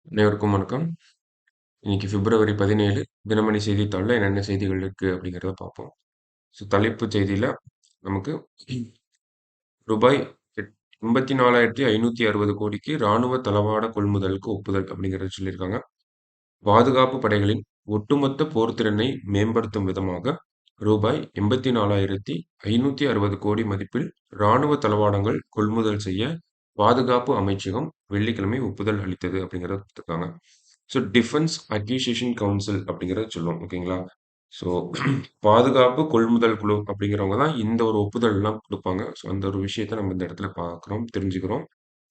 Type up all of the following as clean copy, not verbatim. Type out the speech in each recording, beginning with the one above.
அனைவருக்கும் வணக்கம். இன்னைக்கு பிப்ரவரி 17 தினமணி செய்தித்தாள்ல என்னென்ன செய்திகள் இருக்கு அப்படிங்கிறத பார்ப்போம். தலைப்புச் செய்தியில நமக்கு ரூபாய் 84,560 கோடிக்கு ராணுவ தளவாட கொள்முதலுக்கு ஒப்புதல் அப்படிங்கிறத சொல்லியிருக்காங்க. பாதுகாப்பு படைகளின் ஒட்டுமொத்த போர்த்திறனை மேம்படுத்தும் விதமாக ரூபாய் 84,560 கோடி மதிப்பில் ராணுவ தளவாடங்கள் கொள்முதல் செய்ய பாதுகாப்பு அமைச்சகம் வெள்ளிக்கிழமை ஒப்புதல் அளித்தது அப்படிங்கிறத குடுத்திருக்காங்க. டிஃபென்ஸ் அக்விசிஷன் கவுன்சில் அப்படிங்கிறத சொல்லுவோம். ஓகேங்களா? ஸோ பாதுகாப்பு கொள்முதல் குழு அப்படிங்கிறவங்க தான் இந்த ஒரு ஒப்புதல்லாம் குடுப்பாங்க. அந்த ஒரு விஷயத்த நம்ம இந்த இடத்துல பார்க்குறோம், தெரிஞ்சுக்கிறோம்.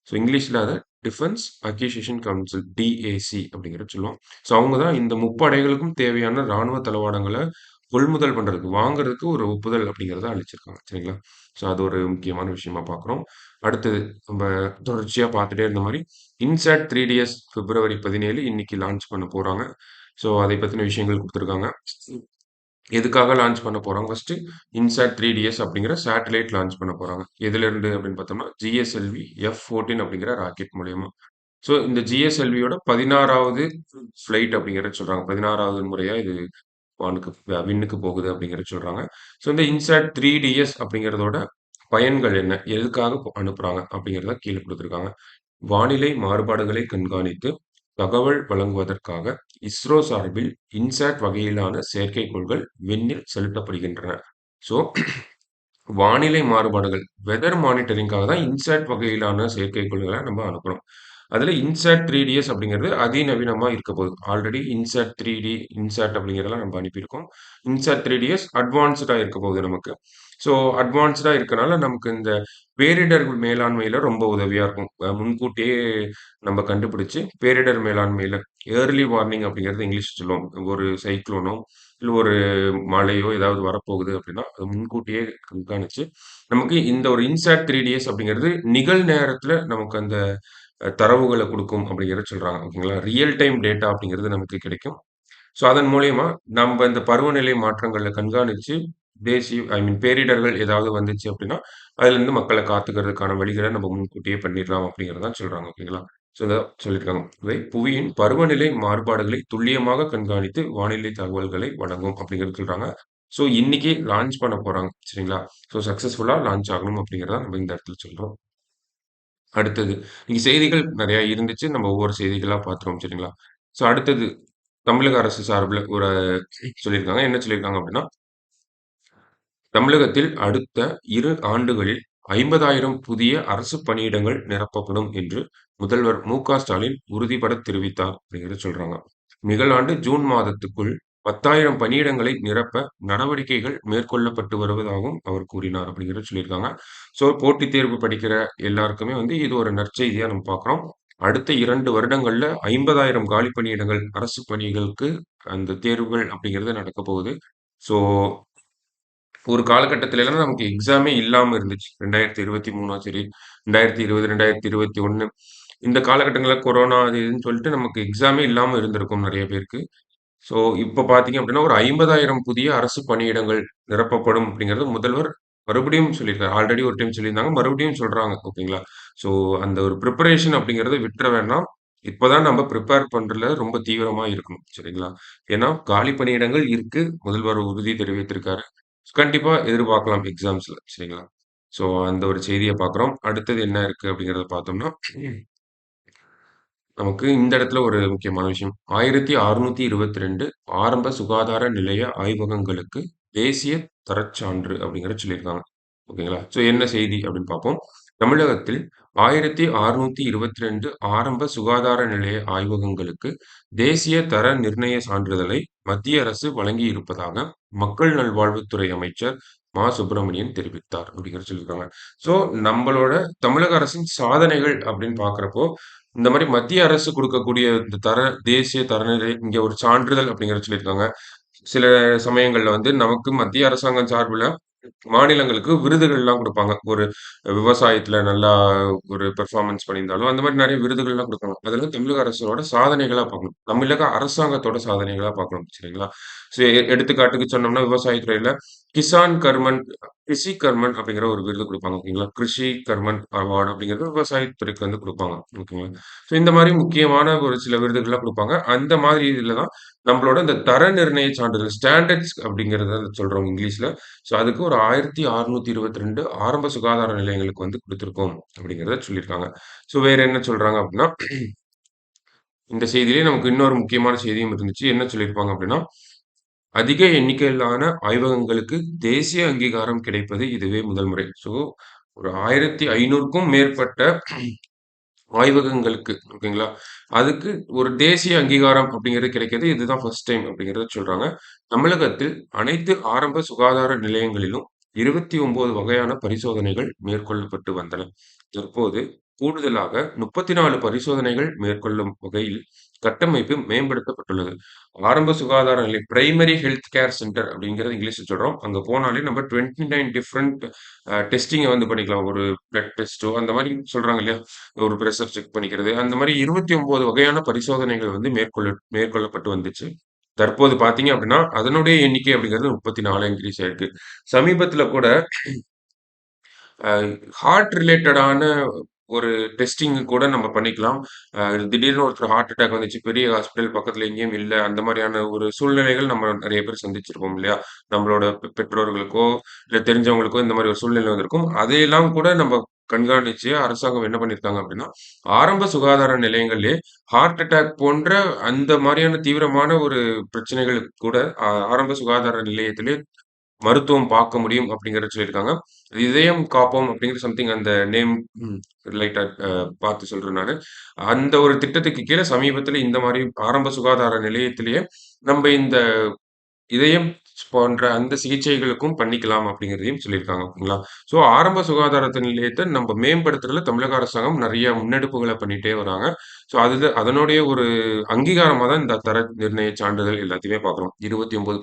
இங்கிலீஷ்ல அத டிஃபென்ஸ் அக்விசிஷன் கவுன்சில் டிஏசி அப்படிங்கிறத சொல்லுவோம். அவங்க தான் இந்த முப்படைகளுக்கும் தேவையான ராணுவ தளவாடங்கள கொள்முதல் பண்றதுக்கு, வாங்குறதுக்கு ஒரு ஒப்புதல் அப்படிங்கிறத அளிச்சிருக்காங்க. சரிங்களா? அது ஒரு முக்கியமான விஷயமா பார்க்குறோம். அடுத்தது நம்ம தொடர்ச்சியா பார்த்துட்டே இருந்த மாரி, இன்சாட் 3டிஎஸ் பிப்ரவரி 17 இன்னைக்கு லான்ச் பண்ண போறாங்க. அதை பத்தின விஷயங்கள் குடுத்துருக்காங்க. எதுக்காக லான்ச் பண்ண போறாங்க? ஃபர்ஸ்ட்டு இன்சாட் 3டிஎஸ் அப்படிங்கிற சேட்டலைட் லான்ச் பண்ண போறாங்க. எதுலருந்து அப்படின்னு பார்த்தோம்னா, ஜிஎஸ்எல்வி F-14 அப்படிங்கிற ராக்கெட் மூலியமா. இந்த ஜிஎஸ்எல்வியோட 16வது ஃபிளைட் அப்படிங்கிறத சொல்றாங்க. 16வது முறையா இது வானுக்கு விண்ணுக்கு போகுது அப்படிங்கிறத சொல்றாங்க. இந்த இன்சாட் 3டிஎஸ் அப்படிங்கிறதோட பயன்கள் என்ன? எதுக்காக அனுப்புறாங்க? அப்படிங்கிறத கீழ குடுத்துருக்காங்க. வானிலை மாறுபாடுகளை கண்காணித்து தகவல் வழங்குவதற்காக இஸ்ரோ சார்பில் இன்சாட் வகையிலான செயற்கைக்கோள்கள் விண்ணில் செலுத்தப்படுகின்றன. ஸோ வானிலை மாறுபாடுகள் வெதர் மானிட்டரிங்காக தான் இன்சாட் வகையிலான செயற்கைக்கோள்கள நம்ம அனுப்புறோம். அதுல இன்சாட் 3டிஎஸ் அப்படிங்கிறது அதிநவீனமா இருக்க போகுது. ஆல்ரெடி இன்சாட் 3டி, இன்சாட் அப்படிங்கிறதெல்லாம் நம்ம அனுப்பியிருக்கோம். இன்சாட் 3டிஎஸ் அட்வான்ஸ்டா இருக்க போகுது நமக்கு. அட்வான்ஸ்டா இருக்கனால நமக்கு இந்த பேரிடர் மேலாண்மையில ரொம்ப உதவியா இருக்கும். முன்கூட்டியே நம்ம கண்டுபிடிச்சு பேரிடர் மேலாண்மையில ஏர்லி வார்னிங் அப்படிங்கிறது இங்கிலீஷ்ல சொல்லுவோம். ஒரு சைக்ளோனோ, இல்ல ஒரு மழையோ ஏதாவது வரப்போகுது அப்படின்னா, அத முன்கூட்டியே கண்காணிச்சு, நமக்கு இந்த ஒரு இன்சாட் 3டிஎஸ் அப்படிங்கிறது நிகழ்நேரத்துல நமக்கு அந்த தரவுகள குடுக்கும் அப்படிங்கிறத சொல்றாங்க. ஓகேங்களா? ரியல் டைம் டேட்டா அப்படிங்கிறது நமக்கு கிடைக்கும். அதன் மூலியமா நம்ப இந்த பருவநிலை மாற்றங்கள கண்காணிச்சு, பேரிடர்கள் ஏதாவது வந்துச்சு அப்படின்னா, அதுலருந்து மக்கள காத்துக்கிறதுக்கான வழிகள நம்ம முன்கூட்டியே பண்ணிடலாம் அப்படிங்கிறது தான் சொல்றாங்க. ஓகேங்களா? இத சொல்லியிருக்காங்க. இவை புவியின் பருவநிலை மாறுபாடுகளை துல்லியமாக கண்காணித்து வானிலை தகவல்களை வழங்கும் அப்படிங்கிறது சொல்றாங்க. இன்னைக்கு லான்ச் பண்ண போறாங்க. சரிங்களா? சக்சஸ்ஃபுல்லா லான்ச் ஆகணும் அப்படிங்கிறத நம்ம இந்த இடத்துல சொல்றோம். அடுத்தது, இன்னைக்கு செய்திகள் நெறைய இருந்துச்சு. நம்ம ஒவ்வொரு செய்திகளா பார்த்துருவோம். சரிங்களா? அடுத்தது தமிழக அரசு சார்புல ஒரு சொல்லியிருக்காங்க. என்ன சொல்லியிருக்காங்க அப்படின்னா, தமிழகத்தில் அடுத்த 2 ஆண்டுகளில் 50,000 புதிய அரசு பணியிடங்கள் நிரப்பப்படும் என்று முதல்வர் மு.க. ஸ்டாலின் உறுதிபடத் தெரிவித்தார் அப்படிங்கிறத சொல்றாங்க. நிகழாண்டு ஜூன் மாதத்துக்குள் 10,000 பணியிடங்களை நிரப்ப நடவடிக்கைகள் மேற்கொள்ளப்பட்டு வருவதாகவும் அவர் கூறினார் அப்படிங்கிறத சொல்லியிருக்காங்க. போட்டித் தேர்வு படிக்கிற எல்லாருக்குமே இது ஒரு நற்செய்தியா நம்ம பார்க்குறோம். அடுத்த 2 வருடங்கள்ல 50,000 காலி பணியிடங்கள் அரசு பணிகளுக்கு அந்த தேர்வுகள் அப்படிங்கிறது நடக்கப் போகுது. ஸோ ஒரு காலகட்டத்திலலாம் நமக்கு எக்ஸாமே இல்லாம இருந்துச்சு. 2023 சரி, 2020, 2021 இந்த காலகட்டங்கள்ல கொரோனா அது இதுன்னு சொல்லிட்டு நமக்கு எக்ஸாமே இல்லாம இருந்திருக்கும் நெறைய பேருக்கு. ஸோ இப்ப பார்த்தீங்க அப்படின்னா, ஒரு 50,000 புதிய அரசு பணியிடங்கள் நிரப்பப்படும் அப்படிங்கிறது முதல்வர் மறுபடியும் சொல்லியிருக்காரு. ஆல்ரெடி ஒரு டைம் சொல்லியிருந்தாங்க. மறுபடியும் சொல்றாங்க. ஓகேங்களா? ஸோ அந்த ஒரு பிரிப்பரேஷன் அப்படிங்கிறத விட்டுற வேண்டாம். இப்ப தான் நம்ம பிரிப்பேர் பண்றதுல ரொம்ப தீவிரமா இருக்கணும். சரிங்களா? ஏன்னா காலி பணியிடங்கள் இருக்கு. முதல்வர் உறுதி தெரிவித்திருக்காரு. கண்டிப்பா எதிர்பார்க்கலாம் எக்ஸாம்ஸ்ல. சரிங்களா? அந்த ஒரு செய்திய பார்க்குறோம். அடுத்தது என்ன இருக்கு அப்படிங்கிறத பார்த்தோம்னா, நமக்கு இந்த இடத்துல ஒரு முக்கியமான விஷயம். 1622 ஆரம்ப சுகாதார நிலைய ஆய்வகங்களுக்கு தேசிய தரச்சான்று அப்படிங்கிறத சொல்லியிருக்காங்க. ஓகேங்களா? என்ன செய்தி அப்படின்னு பார்ப்போம். தமிழகத்தில் 1622 ஆரம்ப சுகாதார நிலைய ஆய்வகங்களுக்கு தேசிய தர நிர்ணய சான்றிதழை மத்திய அரசு வழங்கியிருப்பதாக மக்கள் நல்வாழ்வுத்துறை அமைச்சர் மா. சுப்பிரமணியன் தெரிவித்தார் அப்படிங்கிறத சொல்லியிருக்காங்க. ஸோ நம்மளோட தமிழக அரசின் சாதனைகள் அப்படின்னு பார்க்கிறப்போ, இந்த மாரி மத்திய அரசு குடுக்கக்கூடிய இந்த தேசிய தரநிலை இங்க ஒரு சான்றிதழ் அப்படிங்கிறத சொல்லியிருக்காங்க. சில சமயங்கள்ல நமக்கு மத்திய அரசாங்கம் சார்புல மாநிலங்களுக்கு விருதுகள்லாம் குடுப்பாங்க. ஒரு விவசாயத்துல நல்லா ஒரு பெர்ஃபார்மன்ஸ் பண்ணியிருந்தாலும், அந்த மாரி நெறைய விருதுகள்லாம் குடுப்பாங்க. அதெல்லாம் தமிழக அரசோட சாதனைகளா பார்க்கணும். தமிழக அரசாங்கத்தோட சாதனைகளா பார்க்கணும். சரிங்களா? எடுத்துக்காட்டுக்கு சொன்னோம்னா, விவசாயத் துறையில கிசான் கர்மன் கிருஷி கர்மன் அப்படிங்கிற ஒரு விருது குடுப்பாங்க. ஓகேங்களா? கிருஷி கர்மன் அவார்ட் அப்படிங்கிறது விவசாயத்துறைக்கு வந்து குடுப்பாங்க. ஓகேங்களா? ஸோ இந்த மாரி முக்கியமான ஒரு சில விருதுகள்லாம் குடுப்பாங்க. அந்த மாதிரி இதுல தான் நம்மளோட இந்த தர நிர்ணய சான்றிதழ் ஸ்டாண்டர்ட்ஸ் அப்படிங்கிறத சொல்றோம் இங்கிலீஷ்ல. ஸோ அதுக்கு ஒரு 1622 ஆரம்ப சுகாதார நிலையங்களுக்கு வந்து குடுத்துருக்கோம் அப்படிங்கிறத சொல்லியிருக்காங்க. ஸோ வேற என்ன சொல்றாங்க அப்படின்னா, இந்த செய்தியிலேயே நமக்கு இன்னொரு முக்கியமான செய்தியும் இருந்துச்சு. என்ன சொல்லியிருப்பாங்க அப்படின்னா, அதிக எண்ணிக்கையிலான ஆய்வகங்களுக்கு தேசிய அங்கீகாரம் கிடைப்பது இதுவே முதல் முறை. ஸோ ஒரு 1500க்கும் மேற்பட்ட ஆய்வகங்களுக்கு ஓகேங்களா? அதுக்கு ஒரு தேசிய அங்கீகாரம் அப்படிங்கிறது கிடைக்கிறது இதுதான் ஃபர்ஸ்ட் டைம் அப்படிங்கிறத சொல்றாங்க. தமிழகத்தில் அனைத்து ஆரம்ப சுகாதார நிலையங்களிலும் 29 வகையான பரிசோதனைகள் மேற்கொள்ளப்பட்டு வந்தன. தற்போது கூடுதலாக 34 பரிசோதனைகள் மேற்கொள்ளும் வகையில் கட்டமைப்பு மேம்படுத்தப்பட்டுள்ளது. ஆரம்ப சுகாதார நிலையம் பிரைமரி ஹெல்த் கேர் சென்டர் அப்படிங்கிறது இங்கிலீஷ்ல சொல்றோம். அங்க போனாலே நம்ம 29 டிஃபரண்ட் டெஸ்டிங்க வந்து பண்ணிக்கலாம். ஒரு பிளட் டெஸ்ட்டோ அந்த மாரி சொல்றாங்க இல்லையா? ஒரு பிரஷர் செக் பண்ணிக்கிறது. அந்த மாரி 29 வகையான பரிசோதனைகள் வந்து மேற்கொள்ளப்பட்டு வந்துச்சு. தற்போது பார்த்தீங்க அப்படின்னா, அதனுடைய எண்ணிக்கை அப்படிங்கிறது 34 இன்கிரீஸ் ஆயிருக்கு. சமீபத்தில கூட அ ஹார்ட் ரிலேட்டடான ஒரு டெஸ்டிங் கூட நம்ம பண்ணிக்கலாம். அ திடீர்னு ஒருத்தர் ஹார்ட் அட்டாக் வந்துச்சு. பெரிய ஹாஸ்பிட்டல் பக்கத்துல எங்கேயும் இல்ல. அந்த மாரியான ஒரு சூழ்நிலைகள் நம்ம நெறைய பேர் சந்திச்சிருப்போம் இல்லையா? நம்மளோட பெற்றோர்களுக்கோ, இல்ல தெரிஞ்சவங்களுக்கோ இந்த மாரி ஒரு சூழ்நிலை வந்திருக்கும். அதையெல்லாம் கூட நம்ம கண்காணிச்சு அரசாங்கம் என்ன பண்ணியிருக்காங்க அப்படின்னா, ஆரம்ப சுகாதார நிலையங்கள்லயே ஹார்ட் அட்டாக் போன்ற அந்த மாரியான தீவிரமான ஒரு பிரச்சனைகளுக்கு கூட ஆரம்ப சுகாதார நிலையத்திலே மருத்துவம் பார்க்க முடியும் அப்படிங்கிறத சொல்லியிருக்காங்க. இதயம் காப்போம் அப்படிங்கிற சம்திங் அந்த நேம் ரிலேட்டட் பார்த்து சொல்றேன் நானு. அந்த ஒரு திட்டத்துக்கு கீழ சமீபத்தில இந்த மாரி ஆரம்ப சுகாதார நிலையத்திலேயே நம்ப இந்த இதயம் போன்ற அந்த சிகிச்சைகளுக்கும் பண்ணிக்கலாம் அப்படிங்கிறதையும் சொல்லியிருக்காங்க. ஓகேங்களா? ஸோ ஆரம்ப சுகாதாரத்து நிலையத்த நம்ப மேம்படுத்துறதுல தமிழக அரசாங்கம் நெறைய முன்னெடுப்புகள பண்ணிட்டே வராங்க. ஸோ அதனுடைய ஒரு அங்கீகாரமா தான் இந்த தர நிர்ணய சான்றிதழ் எல்லாத்தையுமே பார்க்குறோம். 29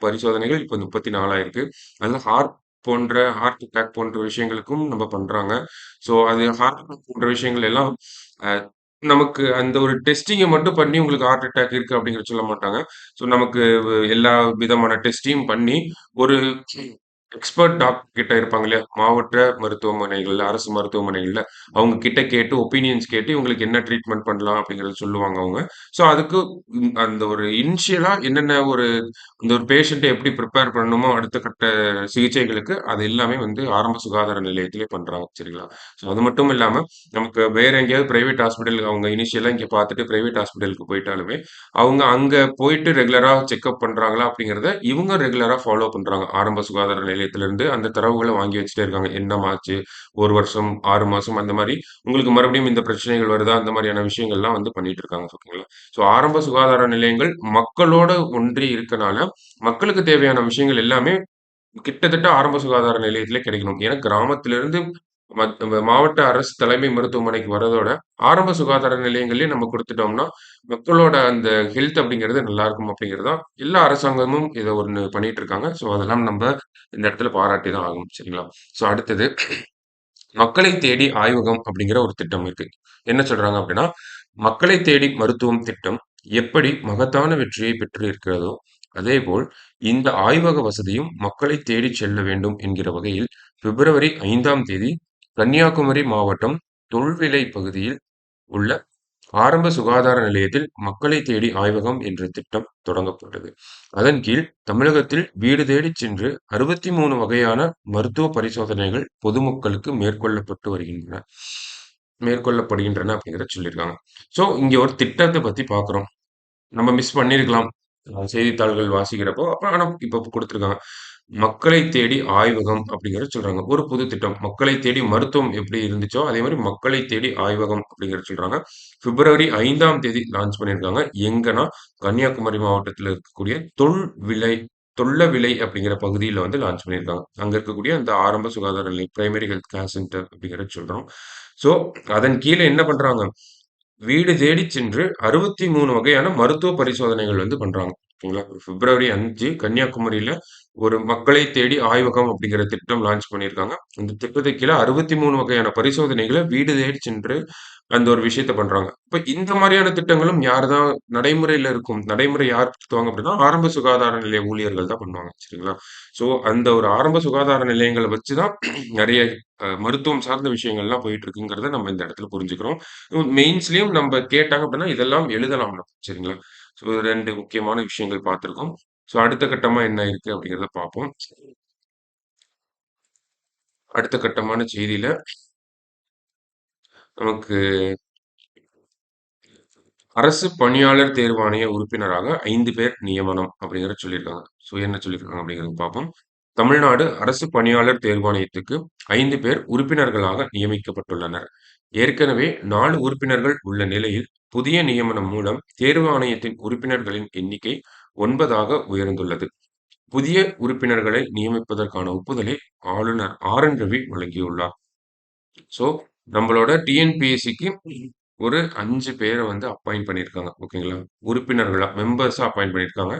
பரிசோதனைகள் இப்ப 34 ஆயிருக்கு. அதுல ஹார்ட் அட்டாக் போன்ற விஷயங்களுக்கும் நம்ம பண்றாங்க. ஸோ அது ஹார்ட் அட்டாக் போன்ற விஷயங்கள் எல்லாம் அ நமக்கு அந்த ஒரு டெஸ்டிங்க மட்டும் பண்ணி உங்களுக்கு ஹார்ட் அட்டாக் இருக்கு அப்படிங்கிறத சொல்ல மாட்டாங்க. ஸோ நமக்கு எல்லா விதமான டெஸ்டையும் பண்ணி, ஒரு எக்ஸ்பர்ட் டாக்டர் கிட்ட இருப்பாங்க இல்லையா? மாவட்ட மருத்துவமனைகள்ல, அரசு மருத்துவமனைகள்ல, அவங்க கிட்ட கேட்டு ஒப்பீனியன்ஸ் கேட்டு இவங்களுக்கு என்ன ட்ரீட்மெண்ட் பண்ணலாம் அப்படிங்கிறத சொல்லுவாங்க அவங்க. ஸோ அதுக்கு அந்த ஒரு இனிஷியலா என்னென்ன ஒரு இந்த ஒரு பேஷண்ட்ட எப்படி பிரிப்பேர் பண்ணணுமோ அடுத்த கட்ட சிகிச்சைகளுக்கு, அது எல்லாமே வந்து ஆரம்ப சுகாதார நிலையத்திலே பண்றாங்க. சரிங்களா? ஸோ அது மட்டும் இல்லாம, நமக்கு வேற எங்கேயாவது பிரைவேட் ஹாஸ்பிட்டல் அவங்க இனிஷியலா இங்க பார்த்துட்டு பிரைவேட் ஹாஸ்பிட்டலுக்கு போயிட்டாலுமே, அவங்க அங்க போயிட்டு ரெகுலரா செக்கப் பண்றாங்களா அப்படிங்கிறத, இவங்க ரெகுலரா ஃபாலோ பண்றாங்க. ஆரம்ப சுகாதார நிலையத்திலிருந்து அந்த தரவுகள வாங்கி வச்சுட்டே இருக்காங்க. என்னமாச்சு? 1 வருஷம், 6 மாசம் அந்த மாரி உங்களுக்கு மறுபடியும் இந்த பிரச்சனைகள் வருதா? அந்த மாரியான விஷயங்கள்லாம் வந்து பண்ணிட்டு இருக்காங்க. ஓகேங்களா? ஸோ ஆரம்ப சுகாதார நிலையங்கள் மக்களோட ஒன்றி இருக்கனால, மக்களுக்கு தேவையான விஷயங்கள் எல்லாமே கிட்டத்தட்ட ஆரம்ப சுகாதார நிலையத்திலே கிடைக்கணும். ஏன்னா கிராமத்திலிருந்து மாவட்ட அரசு தலைமை மருத்துவமனைக்கு வரதோட, ஆரம்ப சுகாதார நிலையங்கள்லயே நம்ம குடுத்துட்டோம்னா, மக்களோட அந்த ஹெல்த் அப்படிங்கிறது நல்லாருக்கும் அப்படிங்கிறது தான் எல்லா அரசாங்கமும் இத ஒண்ணு பண்ணிட்டு இருக்காங்க. ஸோ அதெல்லாம் நம்ப இந்த இடத்துல பாராட்டி தான் ஆகணும். சரிங்களா? ஸோ அடுத்தது மக்களை தேடி ஆய்வகம் அப்படிங்கிற ஒரு திட்டம் இருக்கு. என்ன சொல்றாங்க அப்படின்னா, மக்களை தேடி மருத்துவம் திட்டம் எப்படி மகத்தான வெற்றியை பெற்று இருக்கிறதோ, அதேபோல் இந்த ஆய்வக வசதியும் மக்களை தேடிச் செல்ல வேண்டும் என்கிற வகையில் பிப்ரவரி 5ஆம் தேதி கன்னியாகுமரி மாவட்டம் தொல்விலை பகுதியில் உள்ள ஆரம்ப சுகாதார நிலையத்தில் மக்களை தேடி ஆய்வகம் என்ற திட்டம் தொடங்கப்பட்டது. அதன் கீழ் தமிழகத்தில் வீடு தேடிச் சென்று 63 வகையான மருத்துவ பரிசோதனைகள் பொதுமக்களுக்கு மேற்கொள்ளப்படுகின்றன அப்படிங்கிறத சொல்லியிருக்காங்க. ஸோ இங்க ஒரு திட்டத்த பத்தி பார்க்குறோம். நம்ம மிஸ் பண்ணியிருக்கலாம். செய்தித்தாள்கள் வாசிக்கிறப்போ. ஆனா இப்ப குடுத்துருக்காங்க. மக்களை தேடி ஆய்வகம் அப்படிங்கிறத சொல்றாங்க. ஒரு புது திட்டம். மக்களை தேடி மருத்துவம் எப்படி இருந்துச்சோ, அதே மாரி மக்களை தேடி ஆய்வகம் அப்படிங்கிறத சொல்றாங்க. பிப்ரவரி 5ஆம் தேதி லான்ச் பண்ணியிருக்காங்க. எங்கன்னா, கன்னியாகுமரி மாவட்டத்தில இருக்கக்கூடிய தொல்லவிளை அப்படிங்கிற பகுதியில வந்து லான்ச் பண்ணியிருக்காங்க. அங்க இருக்கக்கூடிய அந்த ஆரம்ப சுகாதார நிலையம், பிரைமரி ஹெல்த் கேர் சென்டர் அப்படிங்கிறத சொல்றோம். ஸோ, அதன் கீழ என்ன பண்றாங்க? வீடு தேடிச் சென்று 63 வகையான மருத்துவ பரிசோதனைகள் வந்து பண்றாங்க. ஓகேங்களா. பிப்ரவரி 5 கன்னியாகுமரியில ஒரு மக்களை தேடி ஆய்வகம் அப்படிங்கிற திட்டம் லான்ச் பண்ணியிருக்காங்க. அந்த திட்டத்துக்கு கீழ 63 வகையான பரிசோதனைகள வீடு தேடி சென்று அந்த ஒரு விஷயத்த பண்றாங்க. இப்ப இந்த மாரியான திட்டங்களும் யார் தான் நடைமுறையில இருக்கும். நடைமுறை யார் நடத்துவாங்க அப்படின்னா, ஆரம்ப சுகாதார நிலைய ஊழியர்கள் தான் பண்ணுவாங்க. சரிங்களா? ஸோ அந்த ஒரு ஆரம்ப சுகாதார நிலையங்கள வச்சு தான் நெறைய மருத்துவம் சார்ந்த விஷயங்கள்லாம் போயிட்டு இருக்குங்கிறத நம்ம இந்த இடத்துல புரிஞ்சுக்கிறோம். மெயின்ஸ்லயும் நம்ப கேட்டாங்க அப்படின்னா, இதெல்லாம் எழுதலாம் நம்ம. சரிங்களா? ஸோ 2 முக்கியமான விஷயங்கள் பார்த்திருக்கோம். ஸோ அடுத்த கட்டமா என்ன இருக்கு அப்படிங்கிறத பார்ப்போம். அடுத்த கட்டமான செய்தியில நமக்கு அரசு பணியாளர் தேர்வாணைய உறுப்பினராக 5 பேர் நியமனம் அப்படிங்கிறத சொல்லியிருக்காங்க. ஸோ என்ன சொல்லியிருக்காங்க அப்படிங்கிறத பார்ப்போம். தமிழ்நாடு அரசு பணியாளர் தேர்வாணையத்துக்கு 5 பேர் உறுப்பினர்களாக நியமிக்கப்பட்டுள்ளனர். ஏற்கனவே 4 உறுப்பினர்கள் உள்ள நிலையில் புதிய நியமனம் மூலம் தேர்வாணையத்தின் உறுப்பினர்களின் எண்ணிக்கை 9ஆக உயர்ந்துள்ளது. புதிய உறுப்பினர்களை நியமிப்பதற்கான ஒப்புதலை ஆளுநர் ஆர்.என். ரவி வழங்கியுள்ளார். ஸோ, நம்மளோட டிஎன்பிஎஸ்சிக்கு ஒரு 5 பேர வந்து அப்பாயிண்ட் பண்ணியிருக்காங்க. ஓகேங்களா? உறுப்பினர்களா, மெம்பர்ஸா அப்பாயிண்ட் பண்ணியிருக்காங்க.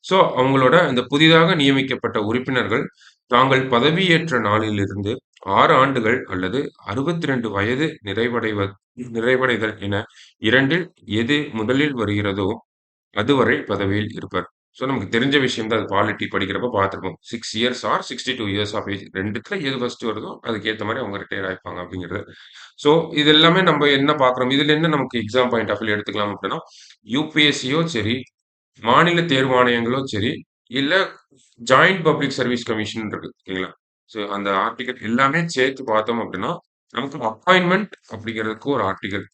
ஸோ, அவங்களோட அந்த புதிதாக நியமிக்கப்பட்ட உறுப்பினர்கள் தாங்கள் பதவியேற்ற நாளிலிருந்து 6 ஆண்டுகள் அல்லது 62 வயது நிறைவடைதல் என 2ல் எது முதலில் வருகிறதோ அதுவரை பதவியில் இருப்பர். ஸோ நமக்கு தெரிஞ்ச விஷயம் தான். அது பாலிட்டி படிக்கிறப்ப பார்த்துருப்போம். 6 years or 62 years of age 2த்துல எது ஃபர்ஸ்ட் வருதோ அதுக்கேத்த மாரி அவங்க ரிட்டயர் ஆயிப்பாங்க அப்படிங்கிறது. ஸோ இது எல்லாமே நம்ம என்ன பார்க்குறோம், இதுல என்ன நமக்கு எக்ஸாம் பாயிண்ட் ஆஃப் வியூல எடுத்துக்கலாம் அப்படின்னா, யுபிஎஸ்சியோ சரி, மாநில தேர்வாணையங்களோ சரி, இல்ல ஜாயிண்ட் பப்ளிக் சர்வீஸ் கமிஷன் இருக்கு. ஓகேங்களா? ஸோ அந்த ஆர்டிகல் எல்லாமே சேர்த்து பார்த்தோம் அப்படின்னா, நமக்கு அப்பாயின்ட்மென்ட் அப்படிங்கிறதுக்கு ஒரு ஆர்டிகல்.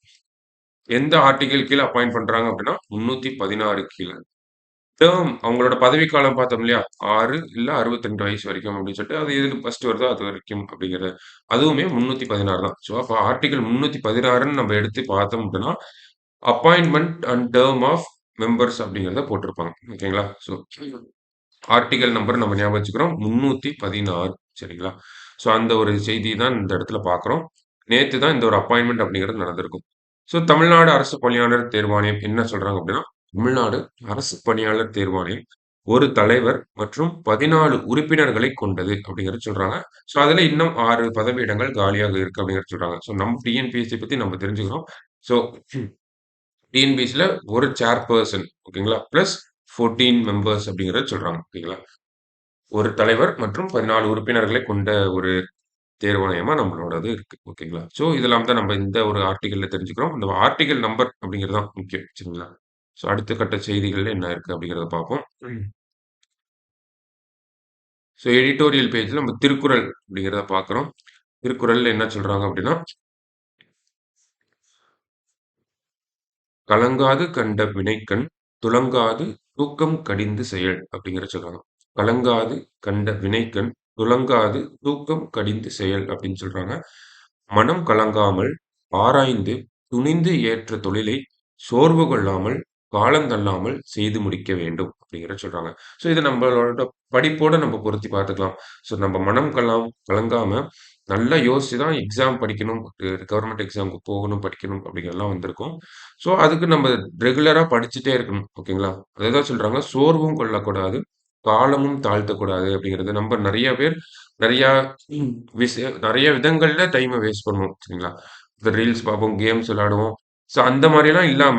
எந்த ஆர்டிகல் கீழ அப்பாயிண்ட் பண்றாங்க அப்படின்னா, 316 கீழ. டெர்ம் அவங்களோட பதவிக்காலம் பார்த்தோம் இல்லையா? 6 இல்ல 62 வயசு வரைக்கும் அப்படின்னு சொல்லிட்டு, அது எதுல ஃபர்ஸ்ட் வருதோ அது வரைக்கும் அப்படிங்கிறது. அதுவுமே 316 தான். ஸோ, அப்ப ஆர்டிகிள் 316ன்னு நம்ம எடுத்து பார்த்தோம் அப்படின்னா, appointment and term of members அப்படிங்கிறத போட்டிருப்பாங்க. ஓகேங்களா? ஸோ, ஆர்டிகல் நம்பர் நம்ம ஞாபகம் வச்சுக்கிறோம். 316 சரிங்களா? ஸோ, அந்த ஒரு செய்தி தான் இந்த இடத்துல பார்க்குறோம். நேத்து தான் இந்த ஒரு அப்பாயின்ட்மென்ட் அப்படிங்கிறது நடந்திருக்கும். ஸோ, தமிழ்நாடு அரசு பணியாளர் தேர்வாணையம் என்ன சொல்றாங்க அப்படின்னா, தமிழ்நாடு அரசு பணியாளர் தேர்வாணையம் ஒரு தலைவர் மற்றும் 14 உறுப்பினர்களை கொண்டது அப்படிங்கிறது சொல்றாங்க. ஸோ, அதுல இன்னும் 6 பதவியிடங்கள் காலியாக இருக்கு அப்படிங்கிறது சொல்றாங்க. ஸோ, நம்ம டிஎன்பிஎஸ்சி பத்தி நம்ம தெரிஞ்சுக்கிறோம். ஸோ, டிஎன்பிஎஸ்சில ஒரு சேர்பெர்சன் ஓகேங்களா? பிளஸ் 14 மெம்பர்ஸ் அப்படிங்கிறத சொல்றாங்க. ஓகேங்களா? ஒரு தலைவர் மற்றும் 14 உறுப்பினர்களை கொண்ட ஒரு தேர்வாணையமா நம்மளோடது இருக்கு. ஓகேங்களா? ஸோ இதெல்லாம் தான் நம்ம இந்த ஒரு ஆர்டிகல்ல தெரிஞ்சுக்கிறோம். இந்த ஆர்டிகல் நம்பர் அப்படிங்கிறது தான் முக்கியம். சரிங்களா? ஸோ அடுத்த கட்ட செய்திகள்ல என்ன இருக்கு அப்படிங்கிறத பார்ப்போம். ஸோ எடிட்டோரியல் பேஜ்ல நம்ம திருக்குறள் அப்படிங்கிறத பார்க்குறோம். திருக்குறள்ல என்ன சொல்றாங்க அப்படின்னா, "கலங்காது கண்ட வினைக்கண் துலங்காது தூக்கம் கடிந்து செயல்" அப்படிங்கிறத சொல்றாங்க. "கலங்காது கண்ட வினைக்கண் துலங்காது தூக்கம் கடிந்து செயல்" அப்படின்னு சொல்றாங்க. மனம் கலங்காமல் ஆராய்ந்து துணிந்து ஏற்ற தொழிலை சோர்வு கொள்ளாமல் காலந்தள்ளாமல் செய்து முடிக்க வேண்டும் அப்படிங்கிறத சொல்றாங்க. ஸோ இத நம்மளோட படிப்போட நம்ம பொருத்தி பார்த்துக்கலாம். ஸோ நம்ம மனம் கலங்காம நல்லா யோசிச்சு தான் எக்ஸாம் படிக்கணும். கவர்மெண்ட் எக்ஸாம்க்கு போகணும், படிக்கணும் அப்படிங்கிறதெல்லாம் வந்திருக்கும். ஸோ அதுக்கு நம்ம ரெகுலரா படிச்சுட்டே இருக்கணும். ஓகேங்களா? அததான் சொல்றாங்க. சோர்வும் கொள்ளக்கூடாது. காலமும் தாழ்த்தக்கூடாது அப்படிங்கிறது. நம்ம நெறைய பேர் நெறையா ம் நெறைய விதங்கள்ல டைம வேஸ்ட் பண்ணுவோம். சரிங்களா? இந்த ரீல்ஸ் பார்ப்போம், கேம்ஸ் விளையாடுவோம். ஸோ அந்த மாரிலாம் இல்லாம,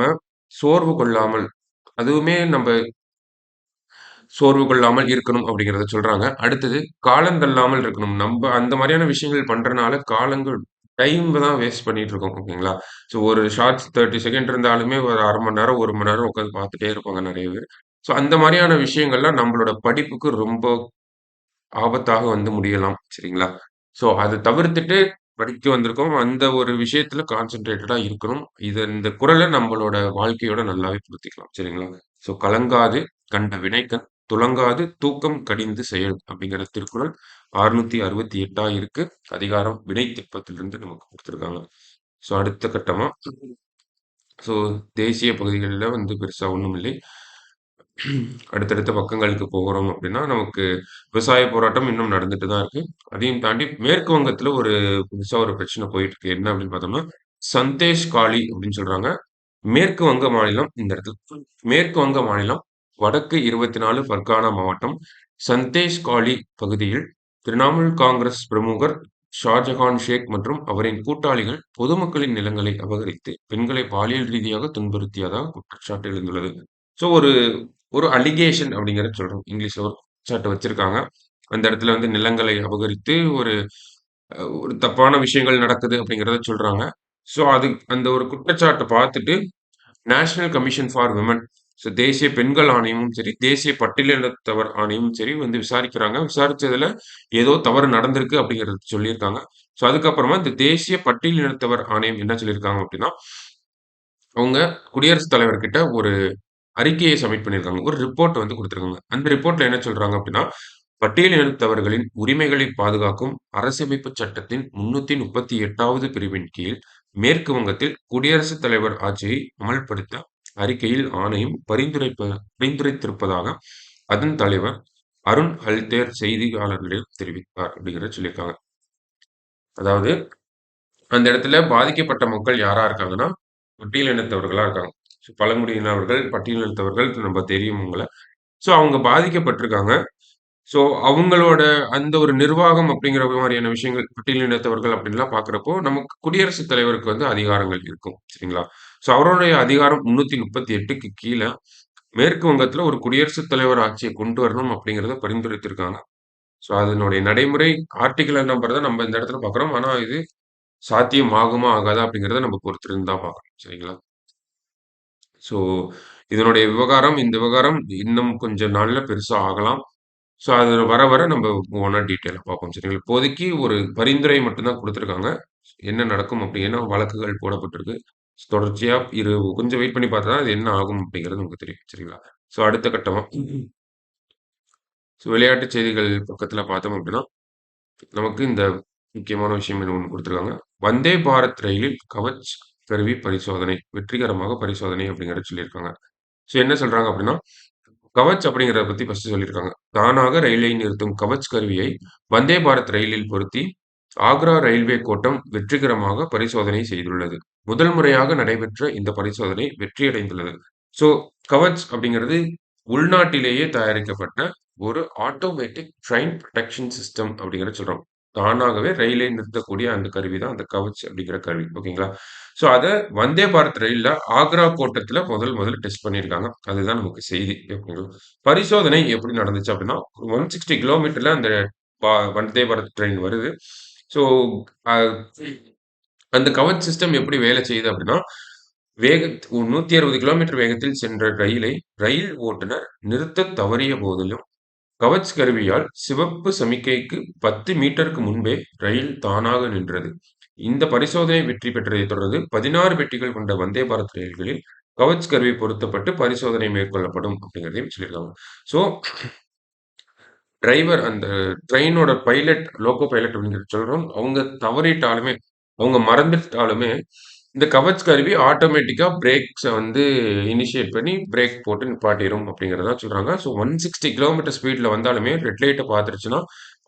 சோர்வு கொள்ளாமல் அதுவுமே நம்ப சோர்வு கொள்ளாமல் இருக்கணும் அப்படிங்கிறத சொல்றாங்க. அடுத்தது காலம் தள்ளாமல் இருக்கணும். நம்ப அந்த மாரியான விஷயங்கள் பண்றனால டைம் தான் வேஸ்ட் பண்ணிட்டு இருக்கோம். ஓகேங்களா? ஸோ ஒரு ஷார்ட்ஸ் 30 செகண்ட் இருந்தாலுமே ஒரு 1/2 மணி நேரம், 1 மணி நேரம் உட்காந்து பார்த்துட்டே இருப்பாங்க நெறைய பேர். ஸோ அந்த மாரியான விஷயங்கள்லாம் நம்மளோட படிப்புக்கு ரொம்ப ஆபத்தாக வந்து முடியலாம். சரிங்களா? ஸோ அத தவிர்த்துட்டு படிக்க வந்திருக்கோம். அந்த ஒரு விஷயத்துல கான்சன்ட்ரேட்டடா இருக்கணும். இந்த குறள நம்மளோட வாழ்க்கையோட நல்லாவே பொருத்திக்கலாம். சரிங்களா? ஸோ "கலங்காது கண்ட வினைக்கண் துலங்காது தூக்கம் கடிந்து செயல்" அப்படிங்கிற திருக்குறள் 668ஆ இருக்கு. அதிகாரம் வினை திட்பத்திலிருந்து நமக்கு குடுத்திருக்காங்க. ஸோ அடுத்த கட்டமா ஸோ தேசிய பகுதிகள்ல வந்து பெருசா ஒண்ணும் இல்லை. அடுத்தடுத்த பக்கங்களுக்கு போகிறோம் அப்படின்னா, நமக்கு விவசாய போராட்டம் இன்னும் நடந்துட்டு தான் இருக்கு. அதையும் தாண்டி மேற்கு வங்கத்துல ஒரு புதுசா ஒரு பிரச்சனை போயிட்டு இருக்கு. என்ன அப்படின்னு பார்த்தோம்னா, சந்தேஷ் காலி அப்படின்னு சொல்றாங்க. மேற்கு வங்க மாநிலம் இந்த இடத்துல மேற்கு வங்க மாநிலம், வடக்கு 24 ஃபர்கானா மாவட்டம், சந்தேஷ் காலி பகுதியில் திரிணாமுல் காங்கிரஸ் பிரமுகர் ஷாஜகான் ஷேக் மற்றும் அவரின் கூட்டாளிகள் பொதுமக்களின் நிலங்களை அபகரித்து பெண்களை பாலியல் ரீதியாக துன்புறுத்தியதாக குற்றச்சாட்டு எழுந்துள்ளது. ஸோ ஒரு ஒரு அலிகேஷன் அப்படிங்கிறத சொல்றோம். இங்கிலீஷ்ல ஒரு குற்றச்சாட்டு வச்சிருக்காங்க. அந்த இடத்துல வந்து நிலங்களை அபகரித்து ஒரு தப்பான விஷயங்கள் நடக்குது அப்படிங்கிறத சொல்றாங்க. ஸோ அது அந்த ஒரு குற்றச்சாட்ட பார்த்துட்டு national commission for women, so தேசிய பெண்கள் ஆணையமும் சரி, தேசிய பட்டியலினத்தவர் ஆணையமும் சரி வந்து விசாரிக்கிறாங்க. விசாரிச்சதுல ஏதோ தவறு நடந்திருக்கு அப்படிங்கிறது சொல்லியிருக்காங்க. ஸோ அதுக்கப்புறமா இந்த தேசிய பட்டியலினத்தவர் ஆணையம் என்ன சொல்லியிருக்காங்க அப்படின்னா, அவங்க குடியரசுத் தலைவர்கிட்ட ஒரு அறிக்கையை சப்மிட் பண்ணியிருக்காங்க. ஒரு ரிப்போர்ட் வந்து குடுத்திருக்காங்க. அந்த ரிப்போர்ட்ல என்ன சொல்றாங்க அப்படின்னா, பட்டியலினத்தவர்களின் உரிமைகளை பாதுகாக்கும் அரசமைப்பு சட்டத்தின் 338வது பிரிவின் கீழ் மேற்கு வங்கத்தில் குடியரசுத் தலைவர் ஆட்சியை அமல்படுத்த அறிக்கையில் ஆணையம் பரிந்துரைத்திருப்பதாக அதன் தலைவர் அருண் ஹல்தேர் செய்தியாளர்களிடம் தெரிவித்தார் அப்படிங்கிறத சொல்லியிருக்காங்க. அதாவது அந்த இடத்துல பாதிக்கப்பட்ட மக்கள் யாரா இருக்காங்கன்னா, பட்டியலினத்தவர்களா இருக்காங்க. ஸோ பழங்குடியினர்கள், பட்டியலினத்தவர்கள் நம்ம தெரியும் உங்கள. ஸோ அவங்க பாதிக்கப்பட்டிருக்காங்க. ஸோ அவங்களோட அந்த ஒரு நிர்வாகம் அப்படிங்கிற மாரியான விஷயங்கள், பட்டியலினத்தவர்கள் அப்படின்லாம் பார்க்கிறப்போ, நமக்கு குடியரசுத் தலைவருக்கு வந்து அதிகாரங்கள் இருக்கும். சரிங்களா? ஸோ அவருடைய அதிகாரம் 338க்கு கீழ மேற்கு வங்கத்துல ஒரு குடியரசுத் தலைவர் ஆட்சிய கொண்டு வரணும் அப்படிங்கிறத பரிந்துரைத்திருக்காங்க. ஸோ அதனுடைய நடைமுறை ஆர்டிகிள் நம்பர் தான் நம்ம இந்த இடத்துல பார்க்குறோம். ஆனா இது சாத்தியம் ஆகுமா? ஆகாதா? அப்படிங்கிறத நம்ம பொறுத்திருந்து தான் பார்க்கணும். சரிங்களா? ஸோ இதனுடைய விவகாரம் இந்த விவகாரம் இன்னும் கொஞ்சம் நாள்ல பெருசா ஆகலாம். ஸோ அது வர வர நம்ம ஒவ்வொன்னா டீட்டெயிலா பார்ப்போம். சரிங்களா? இப்போதைக்கு ஒரு பரிந்துரை மட்டும் தான் குடுத்துருக்காங்க. என்ன நடக்கும் அப்படி ஏன்னா வழக்குகள் போடப்பட்டிருக்கு. தொடர்ச்சியா கொஞ்சம் வெயிட் பண்ணி பார்த்தா தான் அது என்ன ஆகும் அப்படிங்கிறது நமக்கு தெரியும். சரிங்களா? ஸோ அடுத்த கட்டமா விளையாட்டுச் செய்திகள் பக்கத்துல பார்த்தோம் அப்படின்னா, நமக்கு இந்த முக்கியமான விஷயம் ஒண்ணு குடுத்துருக்காங்க. வந்தே பாரத் ரயிலில் கவச் கருவி பரிசோதனை. வெற்றிகரமாக பரிசோதனை அப்படிங்கிறத சொல்லியிருக்காங்க. ஸோ என்ன சொல்றாங்க அப்படின்னா, கவச் அப்படிங்கிறத பத்தி ஃபர்ஸ்ட் சொல்லியிருக்காங்க. தானாக ரயிலை நிறுத்தும் கவச் கருவியை வந்தே பாரத் ரயிலில் பொருத்தி ஆக்ரா ரயில்வே கோட்டம் வெற்றிகரமாக பரிசோதனை செய்துள்ளது. முதல் முறையாக நடைபெற்ற இந்த பரிசோதனை வெற்றியடைந்துள்ளது. ஸோ கவச் அப்படிங்கிறது உள்நாட்டிலேயே தயாரிக்கப்பட்ட ஒரு ஆட்டோமேட்டிக் ட்ரெயின் புரொடெக்ஷன் சிஸ்டம் அப்படிங்கிறத சொல்றோம். தானாகவே ரயிலை நிறுத்தக்கூடிய அந்த கருவி தான் அந்த கவச் அப்படிங்கிற கருவி. ஓகேங்களா? ஸோ அத வந்தே பாரத் ரயில்ல ஆக்ரா கோட்டத்துல முதல்ல டெஸ்ட் பண்ணியிருக்காங்க. அதுதான் நமக்கு செய்தி. ஓகேங்களா? பரிசோதனை எப்படி நடந்துச்சு அப்படின்னா, 160 கிலோமீட்டர்ல அந்த வந்தே பாரத் ட்ரெயின் வருது. ஸோ அ அந்த கவச் சிஸ்டம் எப்படி வேலை செய்யுது அப்படின்னா, 160 கிலோமீட்டர் வேகத்தில் சென்ற ரயிலை ரயில் ஓட்டுநர் நிறுத்தத் தவறிய போதிலும், கவச் கருவியால் சிவப்பு சமிக்கைக்கு 10 மீட்டருக்கு முன்பே ரயில் தானாக நின்றது. இந்த பரிசோதனை வெற்றி பெற்றதைத் தொடர்ந்து 16 பெட்டிகள் கொண்ட வந்தே பாரத் ரயில்களில் கவச் கருவி பொருத்தப்பட்டு பரிசோதனை மேற்கொள்ளப்படும் அப்படிங்கிறதையும் சொல்லியிருக்காங்க. ஸோ டிரைவர் அந்த ட்ரெயினோட பைலட், லோகோ பைலட் அப்படின்னு சொல்றோம். அவங்க தவறிட்டாலுமே, அவங்க மறந்துட்டாலுமே, இந்த கவச் கருவி ஆட்டோமேட்டிக்கா பிரேக்ஸ வந்து இனிஷியேட் பண்ணி பிரேக் போட்டு நிப்பாட்டிரும் அப்படிங்கிறத சொல்றாங்க. ஸோ 160 கிலோமீட்டர் ஸ்பீட்ல வந்தாலுமே ரெட் லைட்ட பார்த்துருச்சுன்னா,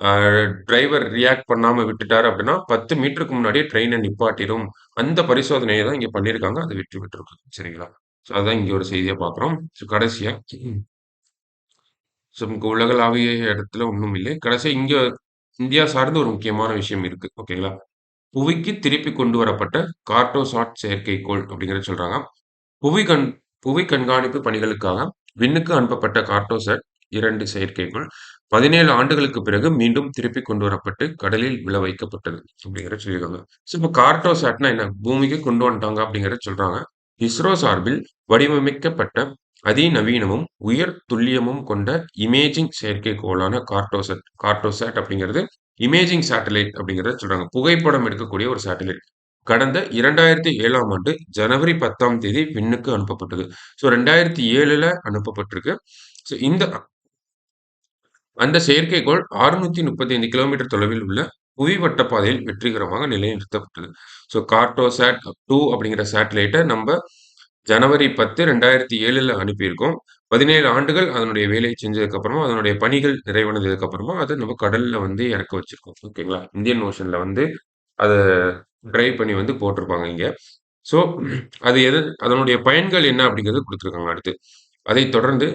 அ டிரைவர் ரியாக்ட் பண்ணாம விட்டுட்டாரு அப்படின்னா, 10 மீட்டருக்கு முன்னாடியே ட்ரெயின நிப்பாட்டிரும். அந்த பரிசோதனைய தான் இங்க பண்ணியிருக்காங்க. அது வெற்றி பெற்றிருக்கு. சரிங்களா? ஸோ அதான் இங்க ஒரு செய்தியா பார்க்குறோம். ஸோ கடைசியா ஸோ நமக்கு உலகளாவிய இடத்துல ஒண்ணும் இல்லை. கடைசியா இங்க இந்தியா சார்ந்த ஒரு முக்கியமான விஷயம் இருக்கு. ஓகேங்களா? புவிக்கு திருப்பி கொண்டு வரப்பட்ட கார்ட்டோசாட் செயற்கைக்கோள் அப்படிங்கிறத சொல்றாங்க. புவி கண் புவி கண்காணிப்பு பணிகளுக்காக விண்ணுக்கு அனுப்பப்பட்ட கார்ட்டோசாட் 2 செயற்கைக்கோள் 17 ஆண்டுகளுக்கு பிறகு மீண்டும் திருப்பிக் கொண்டு வரப்பட்டு கடலில் விழ வைக்கப்பட்டது அப்படிங்கிறத சொல்லியிருக்காங்க. ஸோ இப்ப கார்ட்டோசாட்னா என்ன? பூமிக்கு கொண்டு வந்துட்டாங்க அப்படிங்கிறத சொல்றாங்க. இஸ்ரோ சார்பில் வடிவமைக்கப்பட்ட அதிநவீனமும், உயர் துல்லியமும் கொண்ட இமேஜிங் செயற்கைக்கோளான கார்ட்டோசாட். கார்ட்டோசாட் அப்படிங்கிறது இமேஜிங் சேட்டலைட் அப்படிங்கிறத சொல்றாங்க. புகைப்படம் எடுக்கக்கூடிய ஒரு சேட்டலைட். கடந்த 2007ஆம் ஆண்டு ஜனவரி 10ஆம் தேதி விண்ணுக்கு அனுப்பப்பட்டது. ஸோ 2007ல அனுப்பப்பட்டிருக்கு. ஸோ அந்த செயற்கைக்கோள் 635 கிலோமீட்டர் தொலைவில் உள்ள புவி வட்டப்பாதையில் வெற்றிகரமாக நிலைநிறுத்தப்பட்டது. ஸோ கார்ட்டோசாட் 2 அப்படிங்கிற சேட்டலைட்ட நம்ப ஜனவரி 10, 2007ல அனுப்பியிருக்கோம். 17 ஆண்டுகள் அதனுடைய வேலைய செஞ்சதுக்கு அப்புறமா, அதனுடைய பணிகள் நிறைவடைந்ததுக்கு அப்புறமா, அத நம்ம கடல்ல வந்து இறக்க வச்சிருக்கோம். ஓகேங்களா? இந்தியன் ஓஷன்ல வந்து அத டிரைவ் பண்ணி வந்து போட்டிருப்பாங்க இங்க. ஸோ அது அதனுடைய பயன்கள் என்ன அப்படிங்கிறது குடுத்திருக்காங்க அடுத்து. அதைத் தொடர்ந்து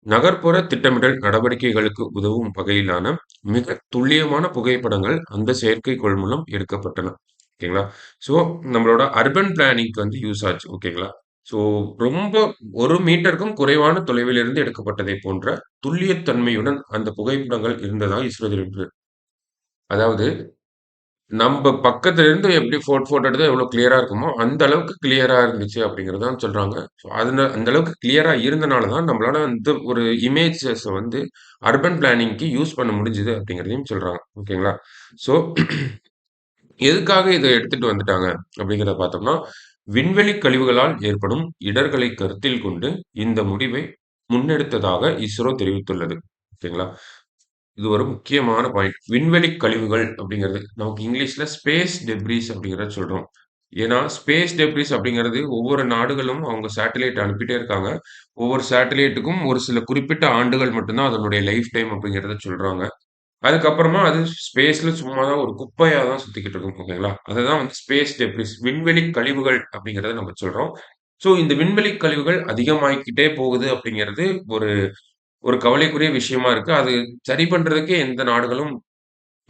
நகர்ப்புற திட்டமிடல் நடவடிக்கைகளுக்கு உதவும் வகையிலான மிக துல்லியமான புகைப்படங்கள் அந்த செயற்கைக்கோள் மூலம் எடுக்கப்பட்டன. ஓகேங்களா? ஸோ நம்மளோட அர்பன் பிளானிங்க்கு வந்து யூஸ் ஆச்சு. ஓகேங்களா? ஸோ ரொம்ப 1 மீட்டருக்கும் குறைவான தொலைவிலிருந்து எடுக்கப்பட்டதை போன்ற துல்லியத்தன்மையுடன் அந்த புகைப்படங்கள் இருந்ததா இஸ்ரோ தெரிவித்தது. அதாவது நம்ப பக்கத்துல இருந்து எப்படி ஃபோட்டோ எடுத்தா எவ்வளோ கிளியரா இருக்குமோ, அந்த அளவுக்கு கிளியரா இருந்துச்சு அப்படிங்கிறது தான் சொல்றாங்க. ஸோ அந்த அளவுக்கு கிளியரா இருந்தனால தான் நம்மளால வந்து ஒரு இமேஜஸ வந்து அர்பன் பிளானிங்க்கு யூஸ் பண்ண முடிஞ்சது அப்படிங்கிறதையும் சொல்றாங்க. ஓகேங்களா? ஸோ எதுக்காக இத எடுத்துட்டு வந்துட்டாங்க அப்படிங்கிறத பார்த்தோம்னா, விண்வெளி கழிவுகளால் ஏற்படும் இடர்களை கருத்தில் கொண்டு இந்த முடிவை முன்னெடுத்ததாக இஸ்ரோ தெரிவித்துள்ளது. ஓகேங்களா? இது ஒரு முக்கியமான பாயிண்ட். விண்வெளி கழிவுகள் அப்படிங்கிறது, நமக்கு இங்கிலீஷ்ல ஸ்பேஸ் டெப்ரிஸ் அப்படிங்கிறத சொல்றோம். ஏன்னா, ஸ்பேஸ் டெப்ரிஸ் அப்படிங்கிறது ஒவ்வொரு நாடுகளும் அவங்க சேட்டலைட் அனுப்பிட்டே இருக்காங்க. ஒவ்வொரு சேட்டலைட்டுக்கும் ஒரு சில குறிப்பிட்ட ஆண்டுகள் மட்டும் தான் அதனுடைய லைஃப் டைம் அப்படிங்கிறத சொல்றாங்க. அதுக்கப்புறமா அது ஸ்பேஸ்ல சும்மா தான் ஒரு குப்பையா தான் சுத்திக்கிட்டு இருக்கும். ஓகேங்களா? அததான் வந்து ஸ்பேஸ் டெப்ரிஸ் விண்வெளி கழிவுகள் அப்படிங்கிறத நம்ம சொல்றோம். ஸோ இந்த விண்வெளி கழிவுகள் அதிகமாகிக்கிட்டே போகுது அப்படிங்கிறது ஒரு ஒரு கவலைக்குரிய விஷயமா இருக்கு. அது சரி பண்றதுக்கு எந்த நாடுகளும்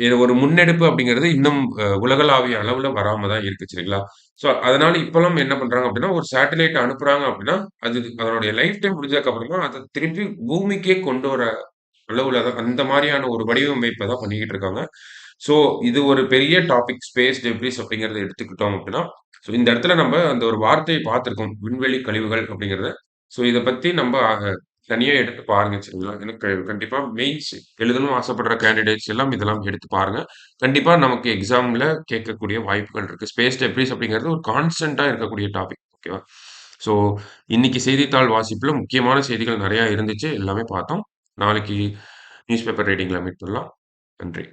இது ஒரு முன்னெடுப்பு அப்படிங்கிறது இன்னும் உலகளாவிய அளவுல வராம தான் இருக்கு சரிங்களா? ஸோ அதனால இப்பலாம் என்ன பண்றாங்க அப்படின்னா, ஒரு சேட்டலைட் அனுப்புறாங்க அப்படின்னா, அது அதனுடைய லைஃப் டைம் முடிஞ்சதுக்கு அப்புறமா அத திருப்பி பூமிக்கே கொண்டு வர அளவுல தான் அந்த மாரியான ஒரு வடிவமைப்ப தான் பண்ணிக்கிட்டு இருக்காங்க. ஸோ இது ஒரு பெரிய டாபிக் ஸ்பேஸ் டெப்ரிஸ் அப்படிங்கிறத எடுத்துக்கிட்டோம் அப்படின்னா, ஸோ இந்த இடத்துல நம்ம அந்த ஒரு வார்த்தைய பார்த்திருக்கோம். விண்வெளி கழிவுகள் அப்படிங்கிறத. ஸோ இத பத்தி நம்ப தனியா எடுத்து பாருங்க சரிங்களா? எனக்கு கண்டிப்பா மெயின்ஸ் எழுதணும்னு ஆசைப்படுற கேண்டிடேட்ஸ் எல்லாம் இதெல்லாம் எடுத்து பாருங்க. கண்டிப்பா நமக்கு எக்ஸாம்ல கேட்கக்கூடிய வாய்ப்புகள் இருக்கு. ஸ்பேஸ் டெப்ரிஸ் அப்படிங்கிறது ஒரு கான்ஸ்டன்ட்டா இருக்கக்கூடிய டாபிக். ஓகேவா? ஸோ இன்னைக்கு செய்தித்தாள் வாசிப்புல முக்கியமான செய்திகள் நெறையா இருந்துச்சு. எல்லாமே பார்த்தோம். நாளைக்கு நியூஸ் பேப்பர் ரீடிங்ல மீட் பண்ணலாம். நன்றி.